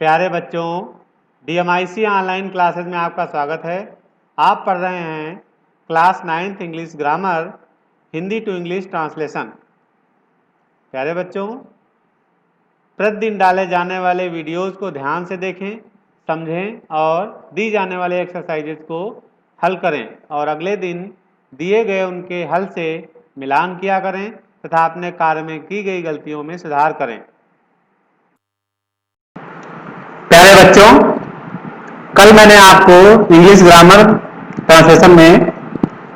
प्यारे बच्चों, DMIC online classes में आपका स्वागत है। आप पढ़ रहे हैं class 9th English grammar Hindi to English translation. प्यारे बच्चों, प्रतिदिन डाले जाने वाले वीडियोस को ध्यान से देखें, समझें और दी जाने वाले एक्सरसाइजेज को हल करें और अगले दिन दिए गए उनके हल से मिलान किया करें तथा अपने कार्य में की गई गलतियों में सुधार करें। प्यारे बच्चों, कल मैंने आपको इंग्लिश ग्रामर ट्रांसलेशन में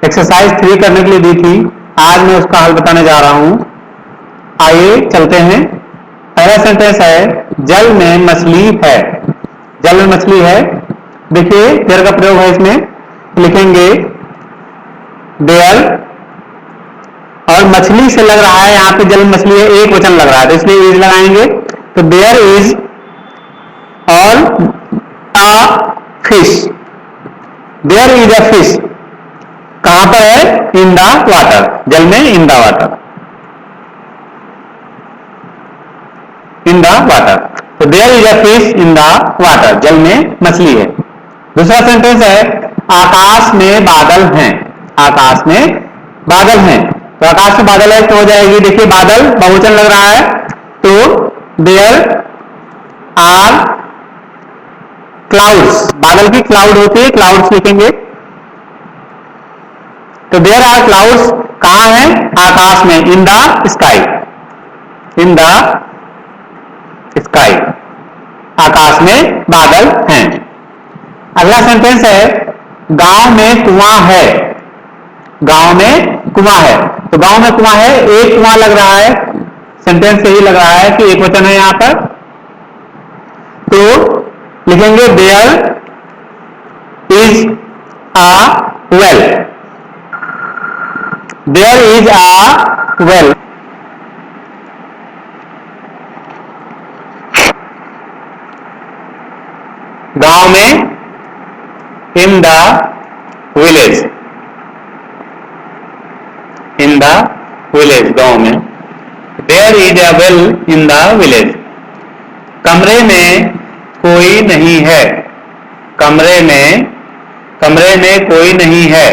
एक्सरसाइज 3 करने के लिए दी थी। आज मैं उसका हल बताने जा रहा हूं। आइए चलते हैं। पहला सेंटेंस है, जल में मछली है। जल में मछली है। देखिए देयर का प्रयोग है। इसमें लिखेंगे देयर, और मछली से लग रहा है यहां पे जल में मछली है, एक वचन लग रहा है तो इसलिए इज लगाएंगे। तो देयर इज और a fish, there is a fish। कहां पर है? in the water, जल में in the water, in the water। तो there is a fish in the water, जल में मछली है। दूसरा सेंटेंस है, आकाश में बादल हैं। आकाश में बादल हैं। तो आकाश में बादल है तो हो जाएगी, देखिए बादल बहुवचन लग रहा है तो there are क्लाउड्स। बादल की क्लाउड होती है, क्लाउड्स लिखेंगे। तो देयर आर क्लाउड्स कहां है? आकाश में, in the sky, in the sky, आकाश में बादल हैं। अगला सेंटेंस है, गांव में कुआं है। गांव में कुआं है। तो गांव में कुआं है, एक कुआं लग रहा है, सेंटेंस से ही लग रहा है कि एक वचन है यहां पर। तो लिखेंगे there is a well, there is a well. गांव में, in the village, in the village, गांव में। There is a well in the village. कमरे में कोई नहीं है। कमरे में, कमरे में कोई नहीं है।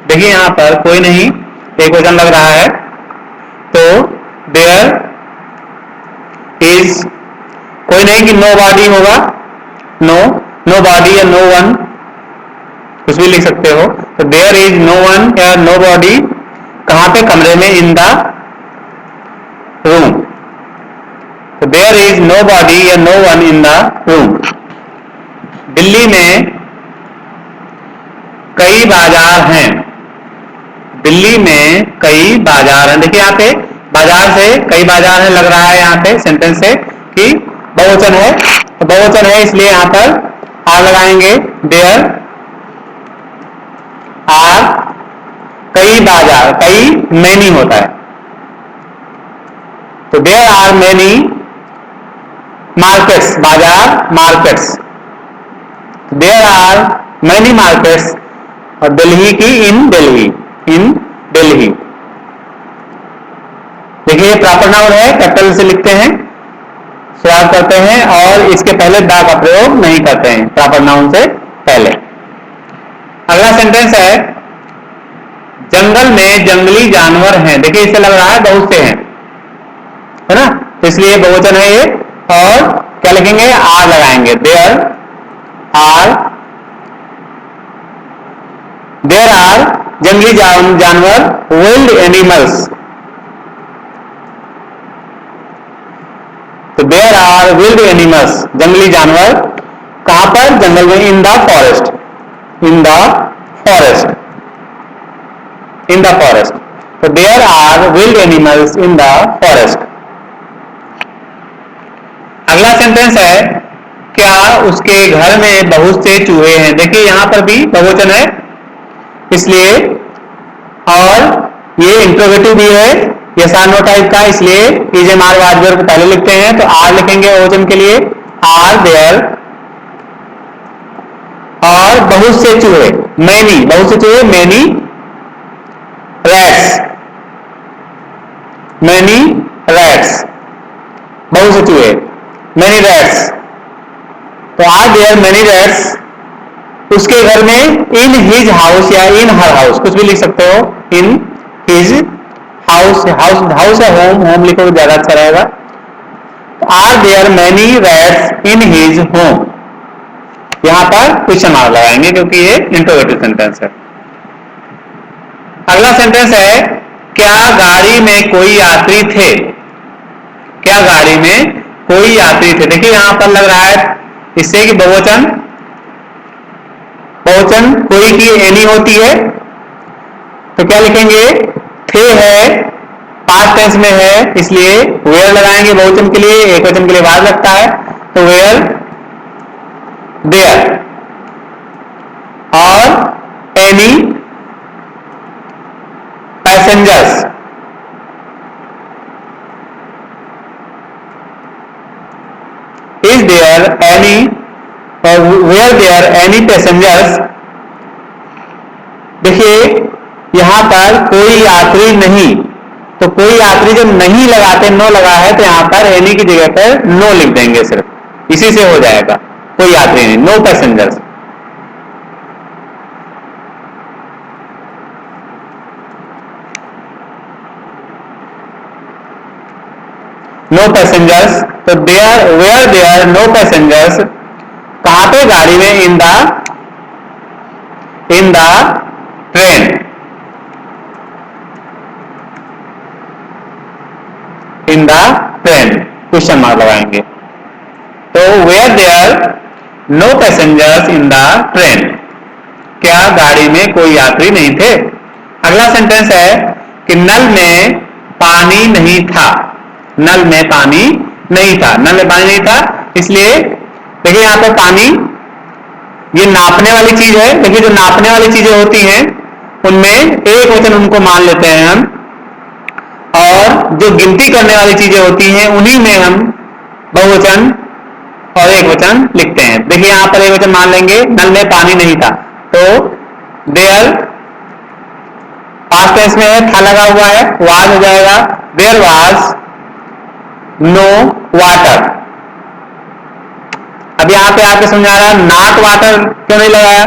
देखिए यहां पर कोई नहीं, एक वचन लग रहा है तो देयर इज, कोई नहीं कि नो बॉडी होगा, नो, नो बॉडी या नो वन, कुछ भी लिख सकते हो। तो देयर इज नो वन या नो बॉडी कहां पे? कमरे में, इन द रूम। तो देयर इज नो बॉडी या no one in the room. Delhi में कई बाजार हैं। दिल्ली में कई बाजार हैं। देखिए यहाँ पे बाजार से कई बाजार हैं लग रहा है, यहाँ पे सेंटेंस से कि बहुवचन है। तो बहुवचन है इसलिए यहाँ पर आर लगाएंगे। देयर आर कई बाजार, कई मैनी होता है तो देयर आर मैनी मार्केट्स, बाजार markets. There are many markets, और दिल्ली की इन दिल्ली, इन दिल्ली। देखिए प्रॉपर नाउन है, कैपिटल से लिखते हैं, शुरुआत करते हैं और इसके पहले द का प्रयोग नहीं करते हैं, प्रॉपर नाउन से पहले। अगला सेंटेंस है, जंगल में जंगली जानवर हैं। देखिए इससे लग रहा है बहुत से हैं, है ना, इसलिए बहुवचन है ये। और क्या लिखेंगे? आर लगाएंगे। देयर आर, देयर आर जंगली जानवर, विल्ड एनिमल्स। तो देयर आर विल्ड एनिमल्स, जंगली जानवर कहां पर? जंगल में, in the forest, in the forest, in the forest. तो there are wild animals in the forest. अगला सेंटेंस है, क्या उसके घर में बहुत से चूहे हैं। देखिए यहां पर भी बहुवचन है इसलिए, और ये इंट्रोगेटिव भी है, ये सानो टाइप का, इसलिए इज एम आर वाज को पहले लिखते हैं तो आर लिखेंगे बहुवचन के लिए। आर देयर, और बहुत से चूहे, मैनी, बहुत से चूहे, मैनी रैट्स, मैनी रैट्स, बहुत से चूहे, मैनी रैट्स। तो आर देयर मेनी रैट्स, उसके घर में, इन हिज हाउस या इन हर हाउस, कुछ भी लिख सकते हो, इन हिज हाउस, हाउस है होम, होम लिखो तो ज्यादा अच्छा रहेगा। Are there many rats in his home, यहां पर क्वेश्चन मार्क लगाएंगे क्योंकि ये इंट्रोगेटिव सेंटेंस है। अगला सेंटेंस है, क्या गाड़ी में कोई यात्री थे, क्या गाड़ी में कोई यात्री थे। देखिए यहां पर लग रहा है इससे कि बहुवचन, बहुवचन कोई की एनी होती है, तो क्या लिखेंगे, थे है, पास्ट टेंस में है, इसलिए वेयर लगाएंगे बहुवचन के लिए, एक वचन के लिए वाज लगता है, तो वेयर देयर, और any passengers, is there any, where there any passengers. देखिए यहां पर कोई यात्री नहीं, तो कोई यात्री जब नहीं लगाते, नो लगा है, तो यहां पर एनी की जगह पर नो लिख देंगे, सिर्फ इसी से हो जाएगा, कोई यात्री नहीं, नो पैसेंजर्स। नो पैसेंजर्स, तो there, where there no passengers, कहां पे, गाड़ी में, in the train, in the train, question mark लगाएंगे। तो where there no passengers in the train, क्या गाड़ी में कोई यात्री नहीं थे। अगला सेंटेंस है कि नल में पानी नहीं था, नल में पानी नहीं था, नल में पानी नहीं था, इसलिए देखिए यहां पर पानी, ये नापने वाली चीज है। देखिए जो नापने वाली चीजें होती हैं उनमें एक वचन उनको मान लेते हैं हम, और जो गिनती करने वाली चीजें होती हैं उन्हीं में हम बहुवचन और एक वचन लिखते हैं। देखिए यहां पर एक वचन मान लेंगे, नल में पानी नहीं था, तो देयर, पास्ट टेंस में है, था लगा हुआ है, वाज हो जाएगा, देयर वाज नो वाटर। अब यहां पे आपको समझा रहा है नॉट वाटर क्यों नहीं लगाया,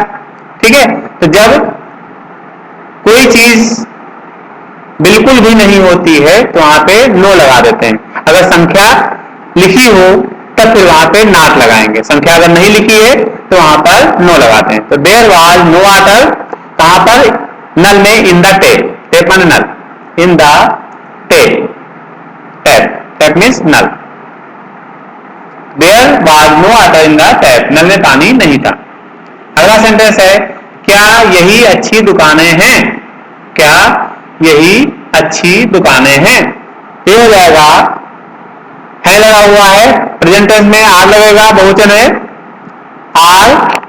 ठीक है। तो जब कोई चीज बिल्कुल भी नहीं होती है तो वहां पे नो लगा देते हैं, अगर संख्या लिखी हो तब फिर वहां पे नॉट लगाएंगे, संख्या अगर नहीं लिखी है तो वहां पर नो लगाते हैं। तो देयर वाज नो वाटर, कहां पर, नल में, इन द टेप, टेप माने नल, in the tape, tap, tap means नल, there was no water in the tap, नल में पानी नहीं था। अगला सेंटेंस है, क्या यही अच्छी दुकानें हैं, क्या यही अच्छी दुकानें हैं, ये हो जाएगा, है लगा हुआ है, प्रेजेंट टेंस में आर लगेगा, बहुवचन है, are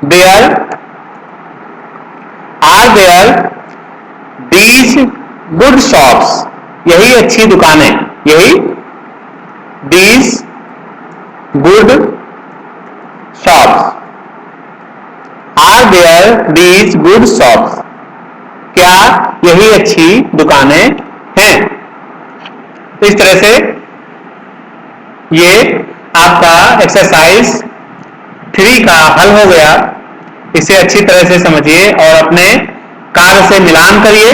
there, are there these good shops, यही अच्छी दुकानें, यही these good shops, are there these good shops, क्या यही अच्छी दुकानें हैं। इस तरह से ये आपका एक्सरसाइज 3 का हल हो गया। इसे अच्छी तरह से समझिए और अपने कार्य से मिलान करिए,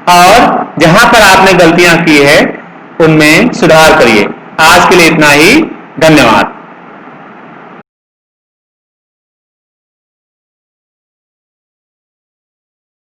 और जहां पर आपने गलतियां की है उनमें सुधार करिए। आज के लिए इतना ही, धन्यवाद।